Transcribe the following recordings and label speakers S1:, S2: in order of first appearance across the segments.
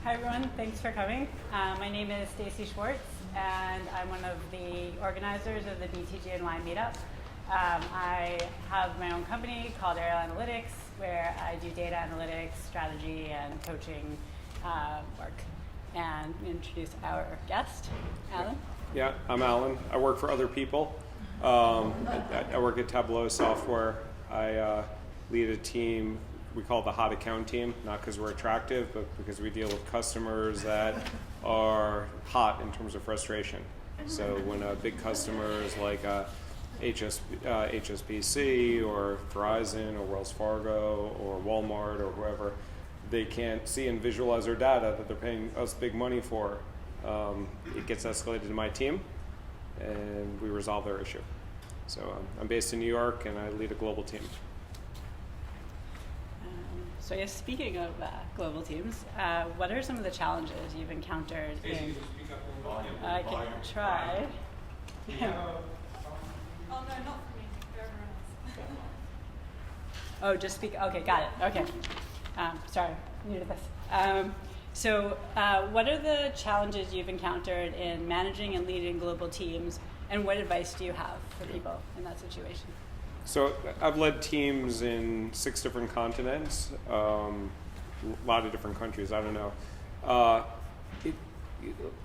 S1: Hi everyone, thanks for coming. My name is Stacy Schwartz, and I'm one of the organizers of the BTGNY meetup. I have my own company called Aerial Analytics, where I do data analytics, strategy, and coaching work. And introduce our guest, Alan.
S2: Yeah, I'm Alan. I work for other people. I work at Tableau software. I lead a team we call it the hot account team, not because we're attractive, but because we deal with customers that are hot in terms of frustration. So when a big customer is like HSBC or Verizon or Wells Fargo or Walmart or whoever, they can't see and visualize their data that they're paying us big money for. It gets escalated to my team, and we resolve their issue. So I'm based in New York, and I lead a global team.
S1: So yes, speaking of global teams, what are some of the challenges you've encountered in... I can try.
S3: Oh no, not for me, for everyone else.
S1: Oh, just speak, okay, got it, okay. Sorry, new to this. So what are the challenges you've encountered in managing and leading global teams, and what advice do you have for people in that situation?
S2: So I've led teams in 6 different continents, a lot of different countries, I don't know.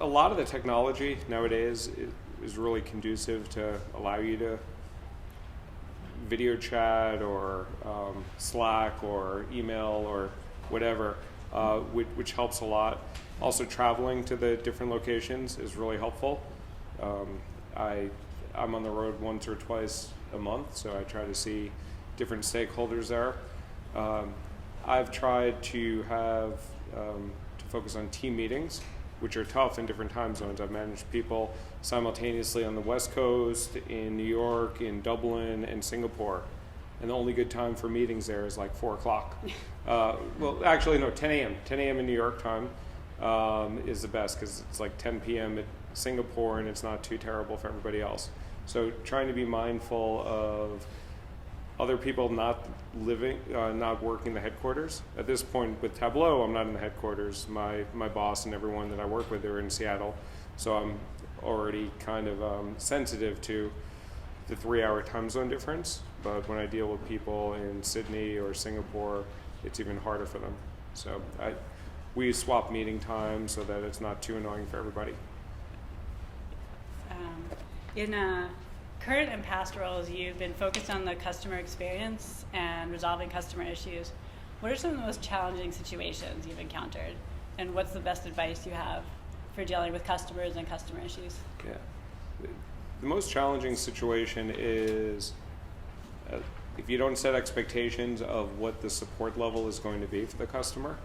S2: A lot of the technology nowadays is really conducive to allow you to video chat or Slack or email or whatever, which helps a lot. Also traveling to the different locations is really helpful. I'm on the road once or twice a month, so I try to see different stakeholders there. I've tried to have to focus on team meetings, which are tough in different time zones. I've managed people simultaneously on the West Coast, in New York, in Dublin, and Singapore. And the only good time for meetings there is like 4 o'clock. Well, actually, no, 10 a.m. 10 a.m. in New York time is the best because it's like 10 p.m. at Singapore and it's not too terrible for everybody else. So trying to be mindful of other people not working the headquarters. At this point with Tableau, I'm not in the headquarters. My boss and everyone that I work with are in Seattle. So I'm already kind of sensitive to the 3-hour time zone difference. But when I deal with people in Sydney or Singapore, it's even harder for them. So we swap meeting times so that it's not too annoying for everybody.
S1: In current and past roles, you've been focused on the customer experience and resolving customer issues. What are some of the most challenging situations you've encountered? And what's the best advice you have for dealing with customers and customer issues?
S2: Yeah. The most challenging situation is if you don't set expectations of what the support level is going to be for the customer,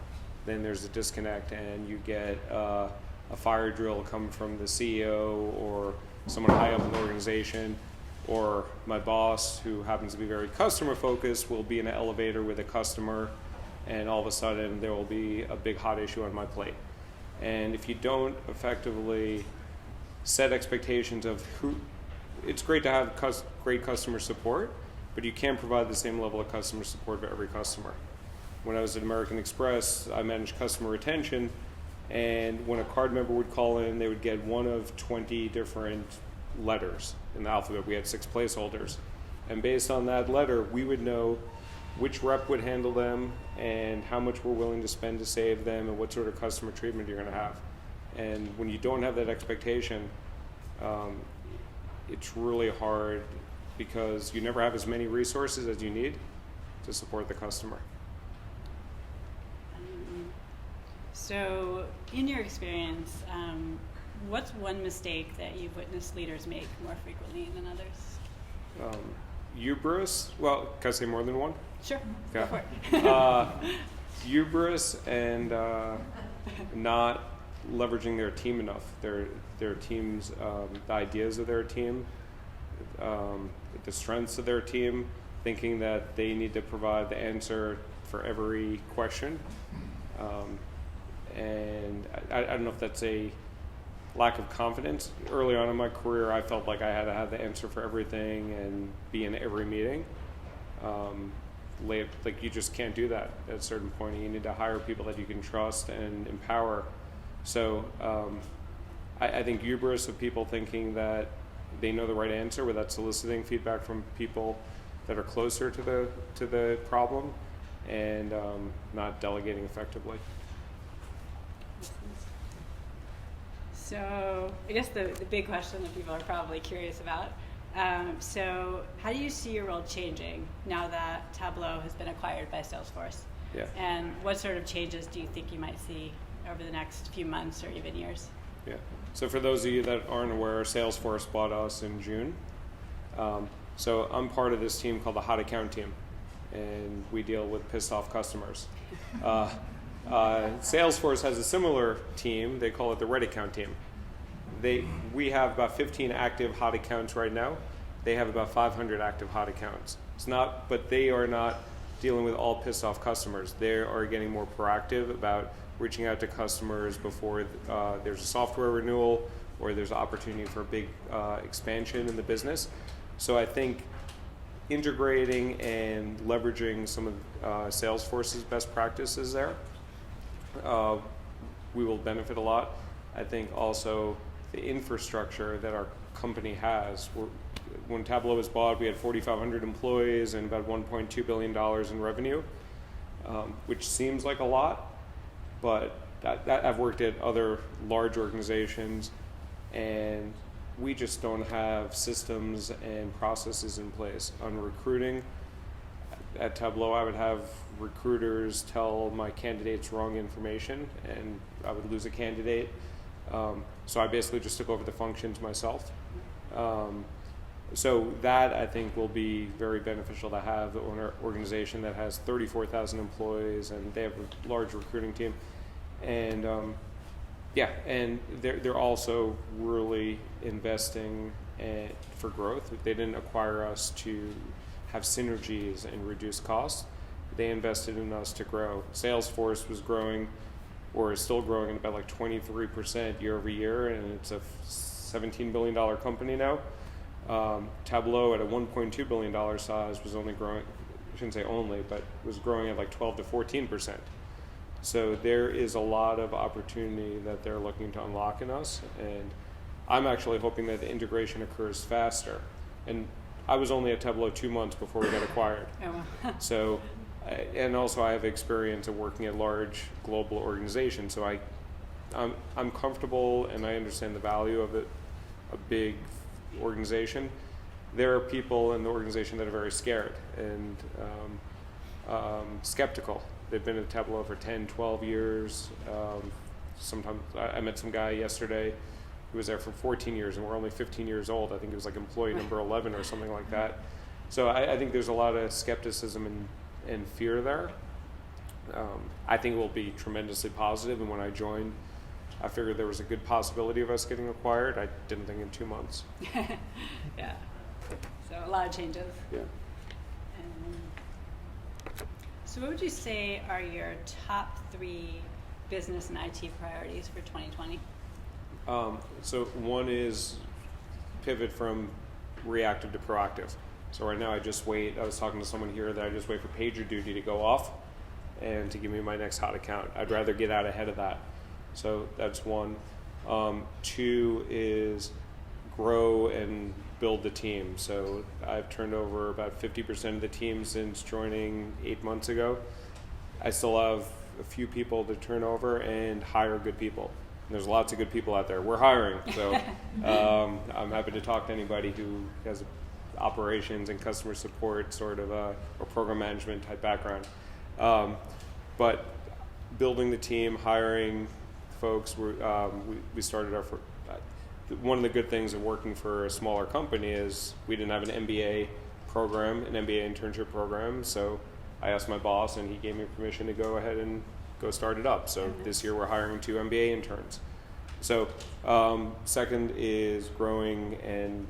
S2: then there's a disconnect and you get a fire drill come from the CEO or someone high up in the organization, or my boss, who happens to be very customer focused, will be in an elevator with a customer, and all of a sudden there will be a big hot issue on my plate. And if you don't effectively set expectations of it's great to have great customer support, but you can't provide the same level of customer support for every customer. When I was at American Express, I managed customer retention, and when a card member would call in, they would get one of 20 different letters in the alphabet. We had 6 placeholders. And based on that letter, we would know which rep would handle them and how much we're willing to spend to save them and what sort of customer treatment you're going to have. And when you don't have that expectation, it's really hard because you never have as many resources as you need to support the customer.
S1: So, in your experience, what's one mistake that you've witnessed leaders make more frequently than others?
S2: Hubris. Well, can I say more than one?
S1: Sure.
S2: Okay.
S1: Go for it.
S2: Hubris and not leveraging their team enough. Their team's the ideas of their team, the strengths of their team, thinking that they need to provide the answer for every question. And I don't know if that's a lack of confidence. Early on in my career, I felt like I had to have the answer for everything and be in every meeting. like you just can't do that at a certain point. You need to hire people that you can trust and empower. So I think hubris of people thinking that they know the right answer without soliciting feedback from people that are closer to the problem, and not delegating effectively.
S1: So I guess the big question that people are probably curious about, so how do you see your role changing now that Tableau has been acquired by Salesforce?
S2: Yeah.
S1: And what sort of changes do you think you might see over the next few months or even years?
S2: Yeah. So for those of you that aren't aware, Salesforce bought us in June. So I'm part of this team called the Hot Account team, and we deal with pissed off customers. Salesforce has a similar team. They call it the Red Account team. We have about 15 active hot accounts right now. They have about 500 active hot accounts. But they are not dealing with all pissed off customers. They are getting more proactive about reaching out to customers before there's a software renewal or there's an opportunity for a big expansion in the business. So I think integrating and leveraging some of Salesforce's best practices there, we will benefit a lot. I think also the infrastructure that our company has. When Tableau was bought, we had 4,500 employees and about $1.2 billion in revenue, which seems like a lot, but I've worked at other large organizations, and we just don't have systems and processes in place. On recruiting, at Tableau, I would have recruiters tell my candidates wrong information, and I would lose a candidate. So I basically just took over the functions myself. So that, I think, will be very beneficial to have an organization that has 34,000 employees, and they have a large recruiting team. And and they're also really investing for growth. They didn't acquire us to have synergies and reduce costs. They invested in us to grow. Salesforce was growing, or is still growing, at about like 23% year over year, and it's a $17 billion company now. Tableau at a $1.2 billion size was only growing, I shouldn't say only, but was growing at like 12 to 14%. So there is a lot of opportunity that they're looking to unlock in us, and I'm actually hoping that the integration occurs faster. And I was only at Tableau 2 months before we got acquired. So, and also I have experience of working at large global organizations, so I'm comfortable and I understand the value of it, a big organization. There are people in the organization that are very scared and skeptical. They've been at Tableau for 10, 12 years. Sometimes I met some guy yesterday who was there for 14 years, and we're only 15 years old. I think it was like employee number 11 or something like that. So I think there's a lot of skepticism and fear there. I think it will be tremendously positive, and when I joined, I figured there was a good possibility of us getting acquired. I didn't think in 2 months.
S1: Yeah. So a lot of changes.
S2: Yeah.
S1: So what would you say are your top 3 business and IT priorities for 2020?
S2: So one is pivot from reactive to proactive. So right now I was talking to someone here that I just wait for pager duty to go off and to give me my next hot account. I'd rather get out ahead of that. So that's one. 2 is grow and build the team. So I've turned over about 50% of the team since joining 8 months ago. I still have a few people to turn over and hire good people. And there's lots of good people out there. We're hiring, so I'm happy to talk to anybody who has operations and customer support sort of or program management type background. But building the team, hiring folks, we started our one of the good things of working for a smaller company is we didn't have an MBA program, an MBA internship program, so I asked my boss and he gave me permission to go ahead and go start it up. So this year we're hiring 2 MBA interns. So second is growing and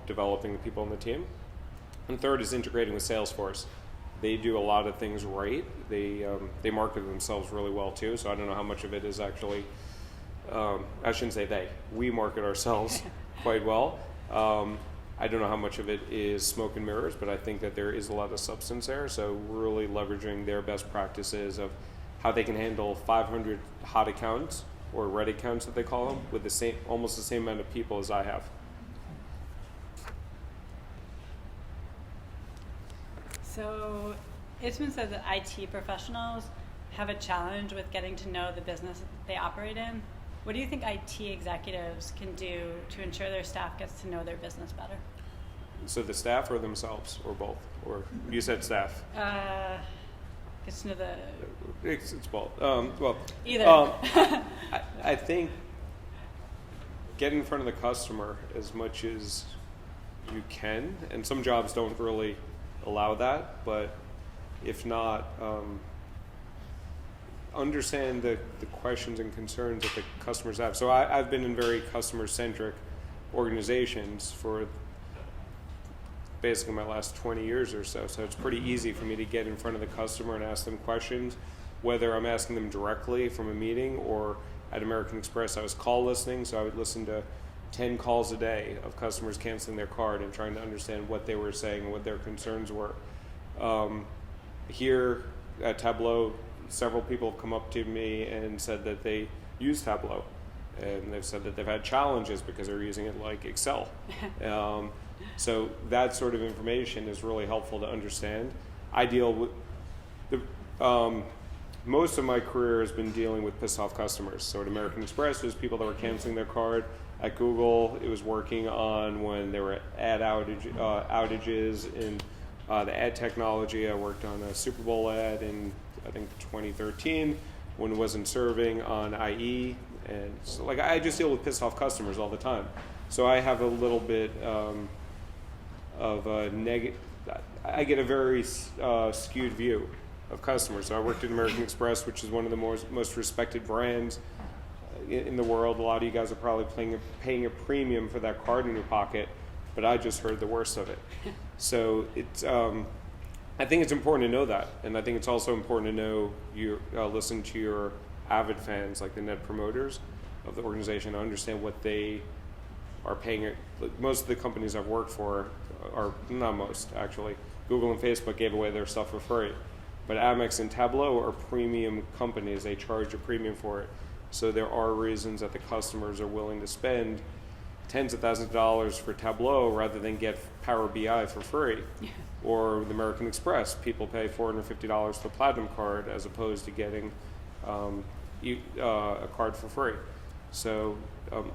S2: developing the people on the team. And third is integrating with Salesforce. They do a lot of things right. They market themselves really well too, so I don't know how much of it is actually, I shouldn't say they. We market ourselves quite well. I don't know how much of it is smoke and mirrors, but I think that there is a lot of substance there. So really leveraging their best practices of how they can handle 500 hot accounts or red accounts that they call them with almost the same amount of people as I have.
S1: So it's been said that IT professionals have a challenge with getting to know the business they operate in. What do you think IT executives can do to ensure their staff gets to know their business better?
S2: So the staff or themselves or both? Or you said staff?
S1: Gets to know the...
S2: It's both. Well,
S1: either.
S2: I think get in front of the customer as much as you can, and some jobs don't really allow that, but if not, understand the questions and concerns that the customers have. So I've been in very customer-centric organizations for basically my last 20 years or so. So it's pretty easy for me to get in front of the customer and ask them questions, whether I'm asking them directly from a meeting or at American Express I was call listening, so I would listen to 10 calls a day of customers canceling their card and trying to understand what they were saying and what their concerns were. Here at Tableau, several people have come up to me and said that they use Tableau, and they've said that they've had challenges because they're using it like Excel. So that sort of information is really helpful to understand. I deal with most of my career has been dealing with pissed off customers. So at American Express, it was people that were canceling their card. At Google, it was working on when there were ad outages in the ad technology. I worked on a Super Bowl ad in, I think, 2013 when it wasn't serving on IE. And so, like, I just deal with pissed off customers all the time. So I have a little bit of a negative, I get a very skewed view of customers. So I worked at American Express, which is one of the most respected brands in the world. A lot of you guys are probably paying a premium for that card in your pocket, but I just heard the worst of it. So it's, I think it's important to know that, and I think it's also important to know listen to your avid fans, like the net promoters of the organization, to understand what they are paying. Most of the companies I've worked for are, not most actually, Google and Facebook gave away their stuff for free. But Amex and Tableau are premium companies. They charge a premium for it. So there are reasons that the customers are willing to spend tens of thousands of dollars for Tableau rather than get Power BI for free. Or the American Express, people pay $450 for Platinum card as opposed to getting a card for free. So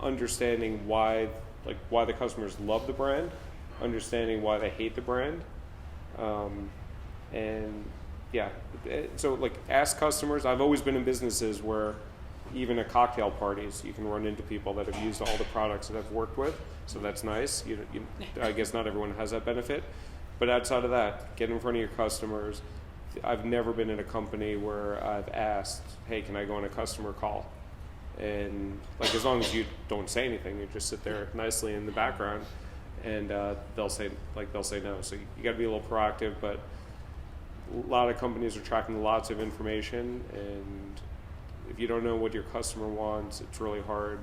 S2: understanding why the customers love the brand, understanding why they hate the brand, and yeah, so like ask customers. I've always been in businesses where even at cocktail parties, you can run into people that have used all the products that I've worked with, so that's nice. I guess not everyone has that benefit, but outside of that, get in front of your customers. I've never been in a company where I've asked, hey, can I go on a customer call? And like, as long as you don't say anything, you just sit there nicely in the background, and they'll say no. So you got to be a little proactive, but a lot of companies are tracking lots of information, and if you don't know what your customer wants, it's really hard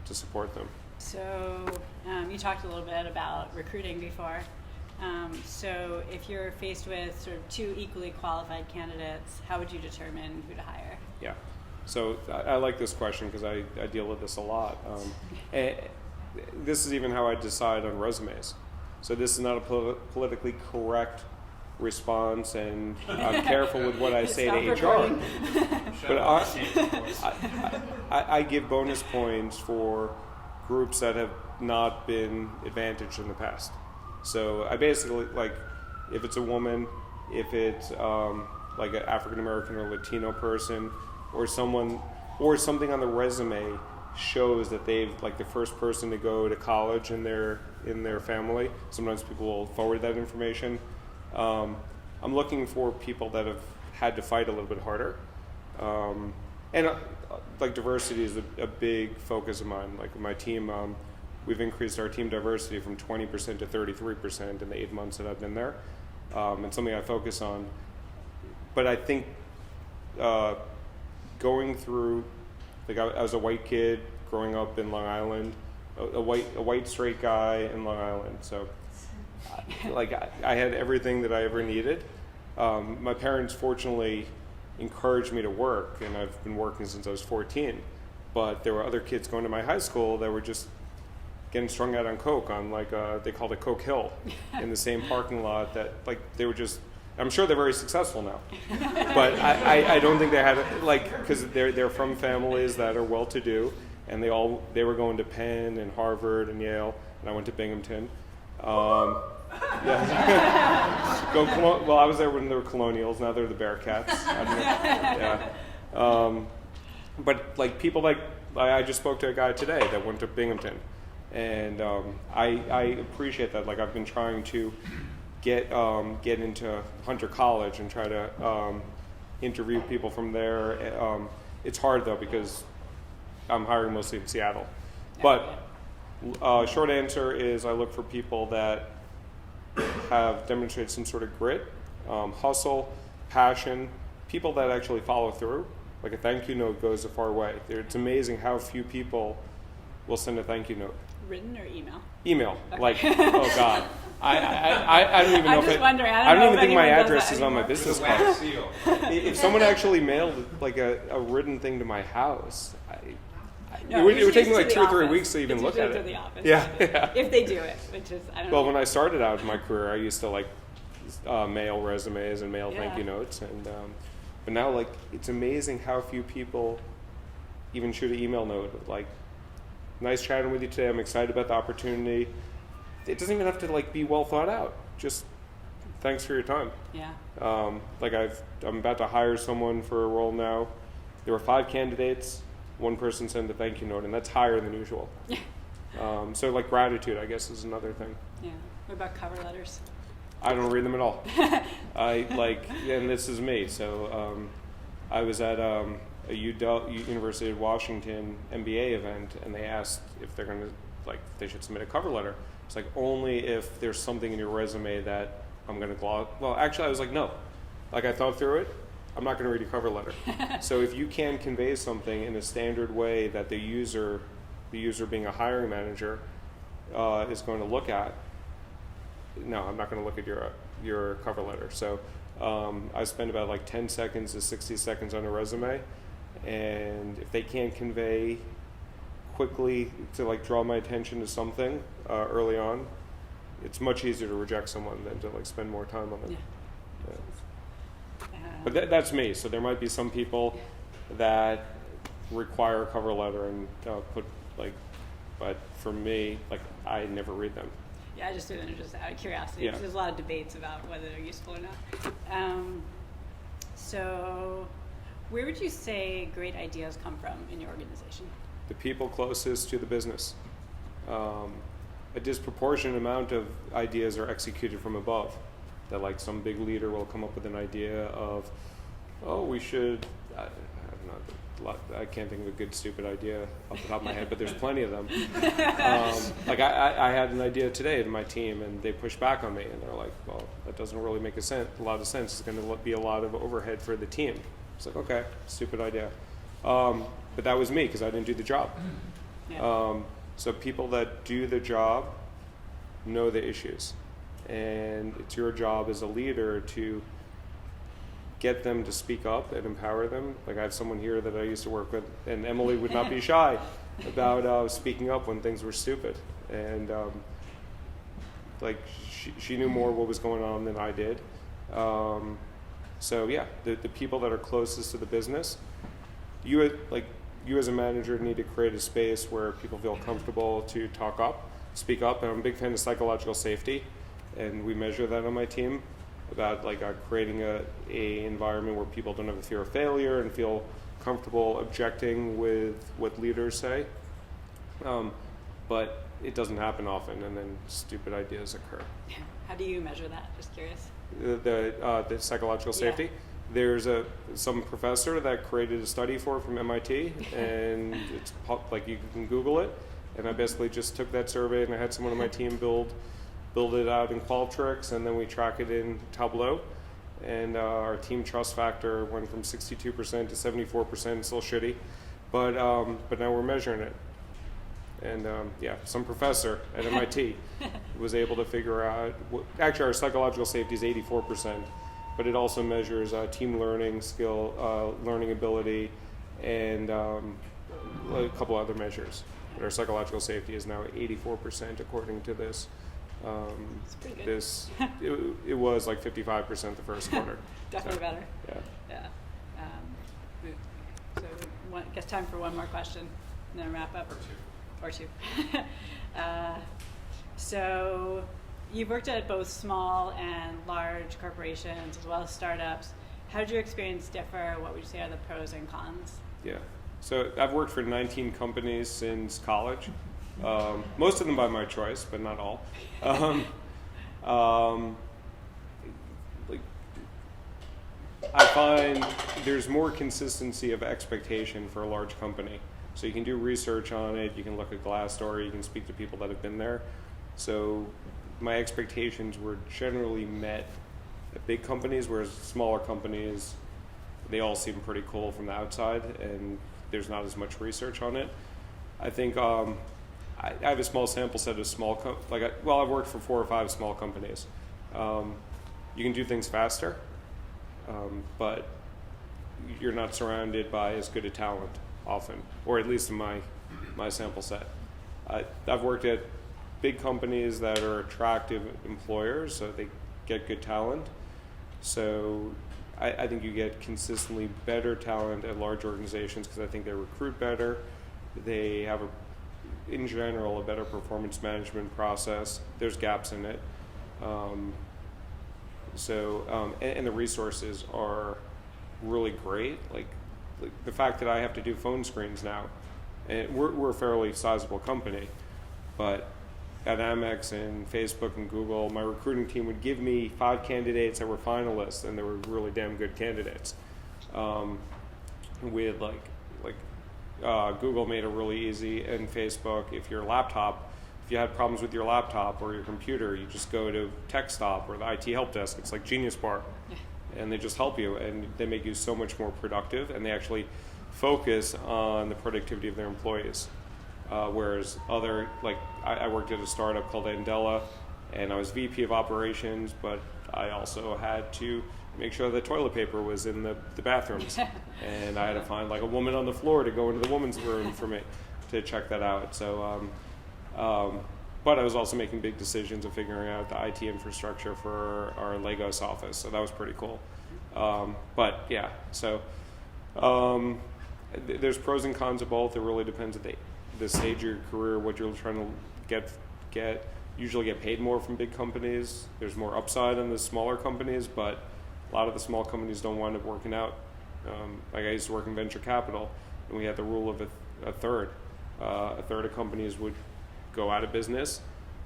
S2: to support them.
S1: So you talked a little bit about recruiting before. So if you're faced with sort of two equally qualified candidates, how would you determine who to hire?
S2: Yeah. So I like this question because I deal with this a lot. And this is even how I decide on resumes. So this is not a politically correct response, and I'm careful with what I say to HR. But I give bonus points for groups that have not been advantaged in the past. So I basically, like, if it's a woman, if it's like an African American or Latino person, or someone, or something on the resume shows that they've, like, the first person to go to college in their family. Sometimes people will forward that information. I'm looking for people that have had to fight a little bit harder, and like diversity is a big focus of mine. Like my team, we've increased our team diversity from 20% to 33% in the 8 months that I've been there. It's something I focus on. But I think going through, like I was a white kid growing up in Long Island, a white straight guy in Long Island. So, like, I had everything that I ever needed. My parents, fortunately, encouraged me to work, and I've been working since I was 14. But there were other kids going to my high school that were just getting strung out on coke on, like, they called it Coke Hill, in the same parking lot that, like, they were just, I'm sure they're very successful now. But I don't think they had, like, because they're from families that are well-to-do, and they were going to Penn and Harvard and Yale, and I went to Binghamton. Yeah. Well, I was there when they were Colonials. Now they're the Bearcats. I don't know. Yeah. But like people like I just spoke to a guy today that went to Binghamton, and I appreciate that. Like I've been trying to get into Hunter College and try to interview people from there. It's hard though because I'm hiring mostly in Seattle. But short answer is I look for people that have demonstrated some sort of grit, hustle, passion, people that actually follow through. Like a thank you note goes a far way. It's amazing how few people will send a thank you note.
S1: Written or email?
S2: Email.
S1: Okay.
S2: Like, oh God. I don't even know
S1: I'm
S2: if
S1: just
S2: it,
S1: wondering.
S2: I don't even think my
S1: anyone does
S2: address
S1: that
S2: is on my
S1: anymore.
S2: business
S3: Wax
S2: card.
S3: seal.
S2: If someone actually mailed like a written thing to my house,
S1: No,
S2: it would take me
S1: usually
S2: like
S1: it's
S2: 2 or
S1: the
S2: 3
S1: office.
S2: weeks to even
S1: It's
S2: look at
S1: usually
S2: it.
S1: to the office.
S2: Yeah.
S1: If they do it, which is, I don't know.
S2: Well, when I started out in my career, I used to like mail resumes and mail thank
S1: Yeah.
S2: you notes, and but now like it's amazing how few people even shoot an email note like, "Nice chatting with you today. I'm excited about the opportunity." It doesn't even have to like be well thought out. Just thanks for your time.
S1: Yeah.
S2: Like I'm about to hire someone for a role now. There were 5 candidates. One person sent a thank you note, and that's higher than usual. So like gratitude, I guess, is another thing.
S1: Yeah. What about cover letters?
S2: I don't read them at all. And this is me. So I was at a University of Washington MBA event, and they asked if they're going to, like, they should submit a cover letter. It's like only if there's something in your resume that I'm going to gloss. Well, actually, I was like, no. Like I thought through it. I'm not going to read your cover letter. So if you can convey something in a standard way that the user being a hiring manager, is going to look at, no, I'm not going to look at your cover letter. So I spend about like 10 seconds to 60 seconds on a resume, and if they can't convey quickly to like draw my attention to something early on, it's much easier to reject someone than to like spend more time on them.
S1: Yeah.
S2: Yeah. But that's me. So there might be some people that require a cover letter and but for me, like I never read them.
S1: Yeah, I just do them just out of curiosity.
S2: Yeah.
S1: Because there's a lot of debates about whether they're useful or not. So where would you say great ideas come from in your organization?
S2: The people closest to the business. A disproportionate amount of ideas are executed from above. That like some big leader will come up with an idea of, oh, we should, I don't know, I can't think of a good stupid idea off the top of my head, but there's plenty of them. Like I had an idea today to my team, and they pushed back on me, and they're like, well, that doesn't really make a lot of sense. It's going to be a lot of overhead for the team. It's like, okay, stupid idea. But that was me because I didn't do the job.
S1: Yeah.
S2: So people that do the job know the issues. And it's your job as a leader to get them to speak up and empower them. Like I have someone here that I used to work with, and Emily would not be shy about speaking up when things were stupid. And like she knew more what was going on than I did. So yeah, the people that are closest to the business, you as a manager need to create a space where people feel comfortable to speak up. And I'm a big fan of psychological safety. And we measure that on my team about like creating a environment where people don't have a fear of failure and feel comfortable objecting with what leaders say. But it doesn't happen often, and then stupid ideas occur.
S1: How do you measure that? Just curious.
S2: The psychological safety.
S1: Yeah.
S2: There's some professor that created a study from MIT, and it's like you can Google it. And I basically just took that survey, and I had someone on my team build it out in Qualtrics, and then we track it in Tableau. And our team trust factor went from 62% to 74%. It's still shitty, but now we're measuring it. And some professor at MIT was able to figure out, actually our psychological safety is 84%, but it also measures team learning, learning ability, and a couple other measures. But our psychological safety is now 84% according to this.
S1: That's pretty good.
S2: It was like 55% the first quarter.
S1: Definitely better.
S2: Yeah.
S1: So I guess time for one more question, and then wrap up. Or two. So you've worked at both small and large corporations as well as startups. How did your experience differ? What would you say are the pros and cons?
S2: Yeah. So I've worked for 19 companies since college. Most of them by my choice, but not all. I find there's more consistency of expectation for a large company. So you can do research on it, you can look at Glassdoor, you can speak to people that have been there. So my expectations were generally met at big companies, whereas smaller companies, they all seem pretty cool from the outside, and there's not as much research on it. I think I have a small sample set of I've worked for 4 or 5 small companies. You can do things faster, but you're not surrounded by as good a talent often, or at least in my sample set. I've worked at big companies that are attractive employers, so they get good talent. So I think you get consistently better talent at large organizations because I think they recruit better. They have, in general, a better performance management process. There's gaps in it. And the resources are really great. Like the fact that I have to do phone screens now, and we're a fairly sizable company, but at Amex and Facebook and Google, my recruiting team would give me 5 candidates that were finalists, and they were really damn good candidates. Google made it really easy, and Facebook, if you had problems with your laptop or your computer, you just go to TechStop or the IT help desk. It's like Genius Bar. Yeah. And they just help you, and they make you so much more productive, and they actually focus on the productivity of their employees. Whereas I worked at a startup called Andela, and I was VP of operations, but I also had to make sure the toilet paper was in the bathrooms. And I had to find a woman on the floor to go into the woman's room for me to check that out. So, but I was also making big decisions of figuring out the IT infrastructure for our Lagos office, so that was pretty cool. There's pros and cons of both. It really depends on the stage of your career, what you're trying to get. Usually get paid more from big companies. There's more upside in the smaller companies, but a lot of the small companies don't wind up working out. I used to work in venture capital, and we had the rule of a third. A third of companies would go out of business.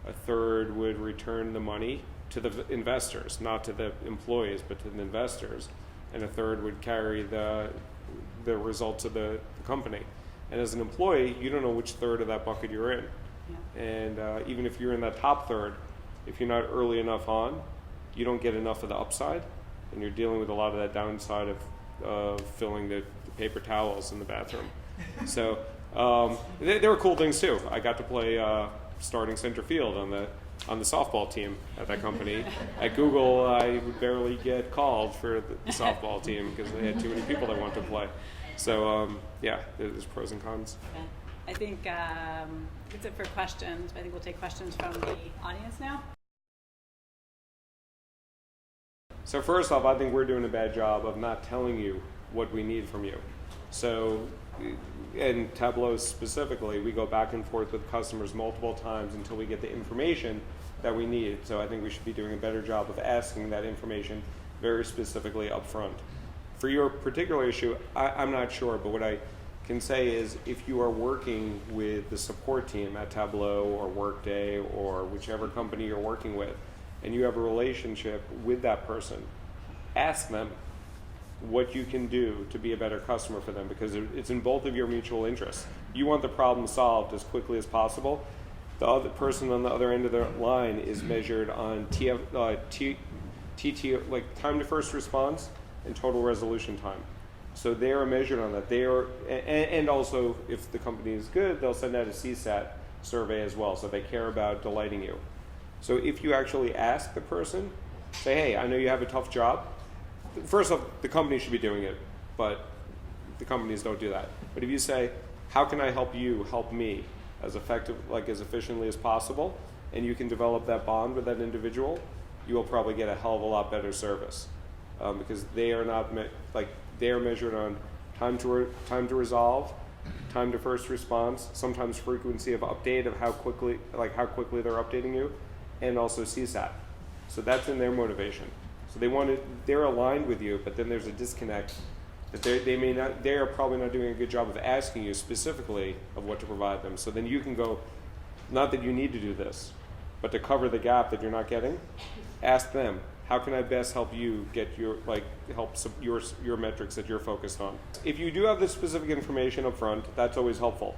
S2: A third would return the money to the investors, not to the employees, but to the investors. And a third would carry the results of the company. And as an employee, you don't know which third of that bucket you're in. Yeah. And even if you're in that top third, if you're not early enough on, you don't get enough of the upside, and you're dealing with a lot of that downside of filling the paper towels in the bathroom. So there were cool things too. I got to play starting center field on the softball team at that company. At Google, I would barely get called for the softball team because they had too many people that wanted to play. So there's pros and cons.
S1: Okay. I think that's it for questions. I think we'll take questions from the audience now.
S2: So first off, I think we're doing a bad job of not telling you what we need from you. So, and Tableau specifically, we go back and forth with customers multiple times until we get the information that we need. So I think we should be doing a better job of asking that information very specifically up front. For your particular issue, I'm not sure, but what I can say is if you are working with the support team at Tableau or Workday or whichever company you're working with, and you have a relationship with that person, ask them what you can do to be a better customer for them, because it's in both of your mutual interests. You want the problem solved as quickly as possible. The other person on the other end of the line is measured on TT, like time to first response and total resolution time. So they are measured on that. They are, and also if the company is good, they'll send out a CSAT survey as well. So they care about delighting you. So if you actually ask the person, say, hey, I know you have a tough job. First off, the company should be doing it, but the companies don't do that. But if you say, how can I help you help me as as efficiently as possible, and you can develop that bond with that individual, you will probably get a hell of a lot better service, because they are not they are measured on time to resolve, time to first response, sometimes frequency of update of how quickly they're updating you, and also CSAT. So that's in their motivation. So they're aligned with you, but then there's a disconnect that they are probably not doing a good job of asking you specifically of what to provide them. So then you can go, not that you need to do this, but to cover the gap that you're not getting, ask them, how can I best help you get your metrics that you're focused on? If you do have the specific information up front, that's always helpful.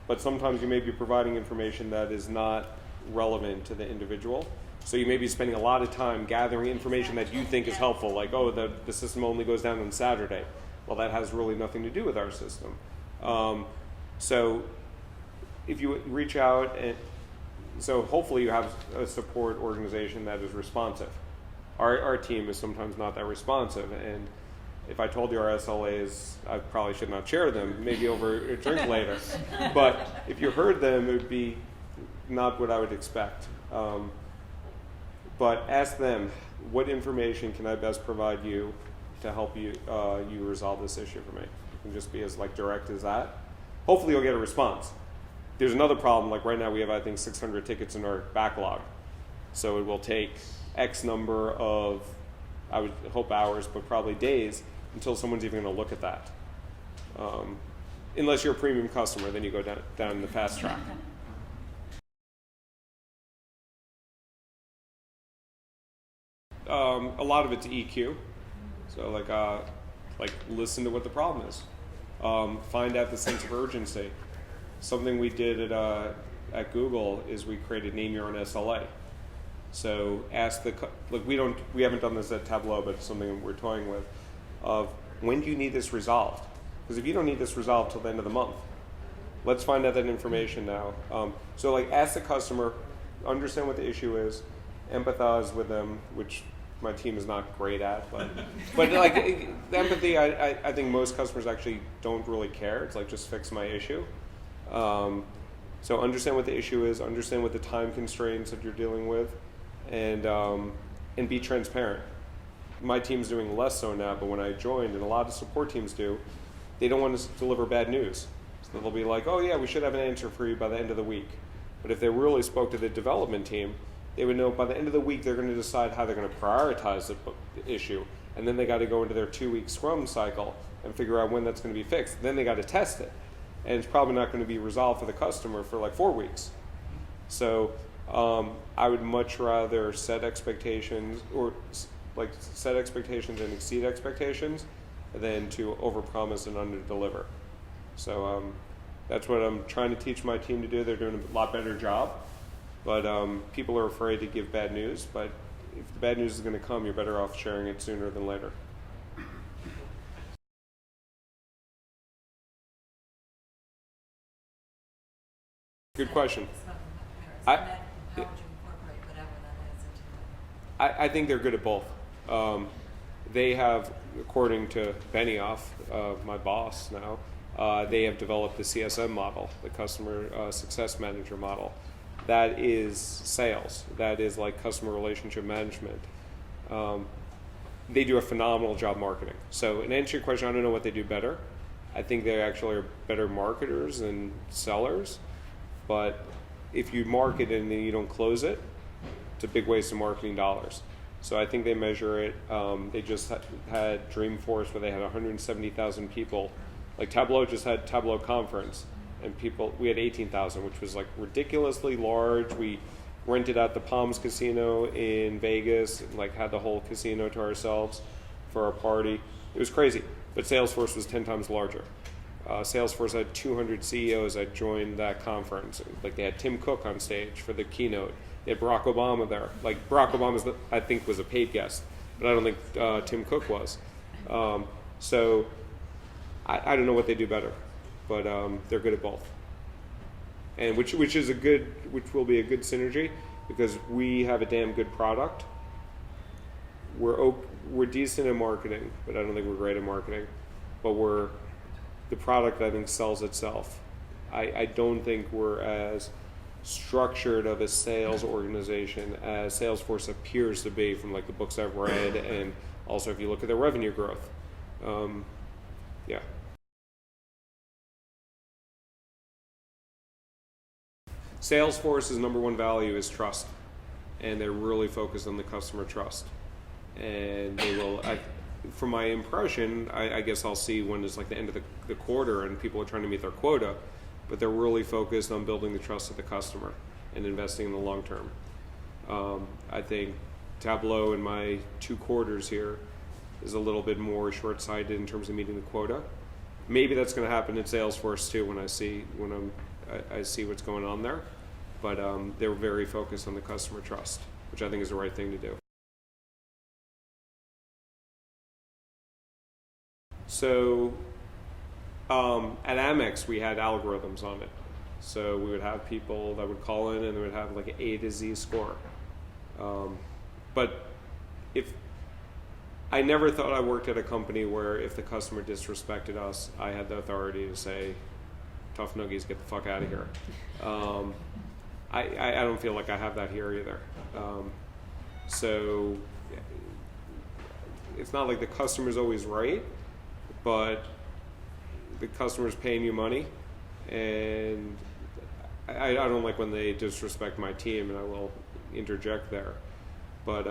S2: But sometimes you may be providing information that is not relevant to the individual. So you may be spending a lot of time gathering information that you think is helpful, like, oh, the system only goes down on Saturday. Well, that has really nothing to do with our system. So if you reach out, so hopefully you have a support organization that is responsive. Our team is sometimes not that responsive, and if I told you our SLAs, I probably should not share them, maybe over a drink later. But if you heard them, it would be not what I would expect. But ask them, what information can I best provide you to help you you resolve this issue for me? You can just be as direct as that. Hopefully you'll get a response. There's another problem, like right now we have, I think, 600 tickets in our backlog. So it will take X number of, I would hope hours, but probably days, until someone's even going to look at that. Unless you're a premium customer, then you go down the fast track. A lot of it's EQ. So like listen to what the problem is. Find out the sense of urgency. Something we did at Google is we created Name Your Own SLA. So ask we haven't done this at Tableau, but it's something we're toying with, of when do you need this resolved? Because if you don't need this resolved till the end of the month, let's find out that information now. So ask the customer, understand what the issue is, empathize with them, which my team is not great at, but the empathy, I think most customers actually don't really care. It's just fix my issue. So understand what the issue is, understand what the time constraints that you're dealing with, and be transparent. My team's doing less so now, but when I joined, and a lot of support teams do, they don't want to deliver bad news. So they'll be like, oh yeah, we should have an answer for you by the end of the week. But if they really spoke to the development team, they would know by the end of the week they're going to decide how they're going to prioritize the issue. And then they got to go into their 2-week Scrum cycle and figure out when that's going to be fixed. Then they got to test it. And it's probably not going to be resolved for the customer for 4 weeks. So I would much rather set expectations and exceed expectations than to overpromise and underdeliver. So that's what I'm trying to teach my team to do. They're doing a lot better job. But people are afraid to give bad news. But if the bad news is going to come, you're better off sharing it sooner than later. Good question.
S4: How would you incorporate whatever that is into it?
S2: I think they're good at both. They have, according to Benioff, my boss now, they have developed the CSM model, the Customer Success Manager model. That is sales. That is customer relationship management. They do a phenomenal job marketing. So in answer to your question, I don't know what they do better. I think they actually are better marketers than sellers. But if you market and then you don't close it, it's a big waste of marketing dollars. So I think they measure it. They just had Dreamforce where they had 170,000 people. Tableau just had Tableau conference, and we had 18,000, which was ridiculously large. We rented out the Palms Casino in Vegas, and had the whole casino to ourselves for our party. It was crazy, but Salesforce was 10 times larger. Salesforce had 200 CEOs that joined that conference. They had Tim Cook on stage for the keynote. They had Barack Obama there. Barack Obama, I think, was a paid guest, but I don't think Tim Cook was. So I don't know what they do better, but they're good at both. And which will be a good synergy because we have a damn good product. We're decent at marketing, but I don't think we're great at marketing. But the product I think sells itself. I don't think we're as structured of a sales organization as Salesforce appears to be from like the books I've read, and also if you look at their revenue growth. Yeah. Salesforce's number one value is trust, and they're really focused on the customer trust. And they will, from my impression, I guess I'll see when it's like the end of the quarter and people are trying to meet their quota, but they're really focused on building the trust of the customer and investing in the long term. I think Tableau in my 2 quarters here is a little bit more short-sighted in terms of meeting the quota. Maybe that's going to happen in Salesforce too when I see what's going on there, but they're very focused on the customer trust, which I think is the right thing to do. So at Amex, we had algorithms on it. So we would have people that would call in and they would have like an A to Z score. But I never thought I worked at a company where if the customer disrespected us, I had the authority to say, tough noogies, get the fuck out of here. I don't feel like I have that here either. So it's not like the customer's always right, but the customer's paying you money, and I don't like when they disrespect my team, and I will interject there. But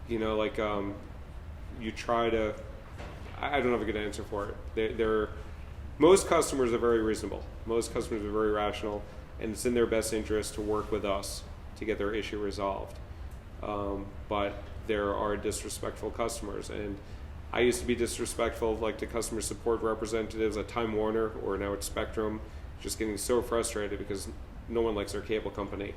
S2: you try to. I don't have a good answer for it. Most customers are very reasonable. Most customers are very rational, and it's in their best interest to work with us to get their issue resolved. But there are disrespectful customers, and I used to be disrespectful like to customer support representatives at Time Warner or now at Spectrum, just getting so frustrated because no one likes their cable company.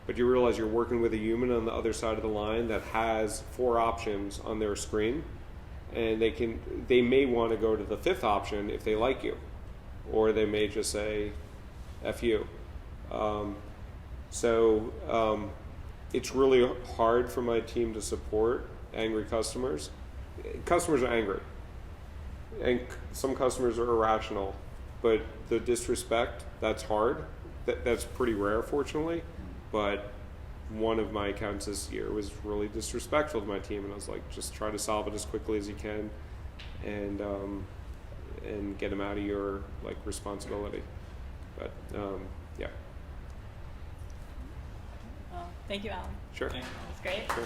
S2: But you realize you're working with a human on the other side of the line that has 4 options on their screen, and they may want to go to the 5th option if they like you, or they may just say F you. It's really hard for my team to support angry customers. Customers are angry, and some customers are irrational, but the disrespect, that's hard. That's pretty rare, fortunately, but one of my accounts this year was really disrespectful to my team, and I was like, just try to solve it as quickly as you can, and get them out of your like responsibility. But yeah.
S1: Well, thank you, Alan.
S2: Sure.
S1: That's great.
S2: Sure.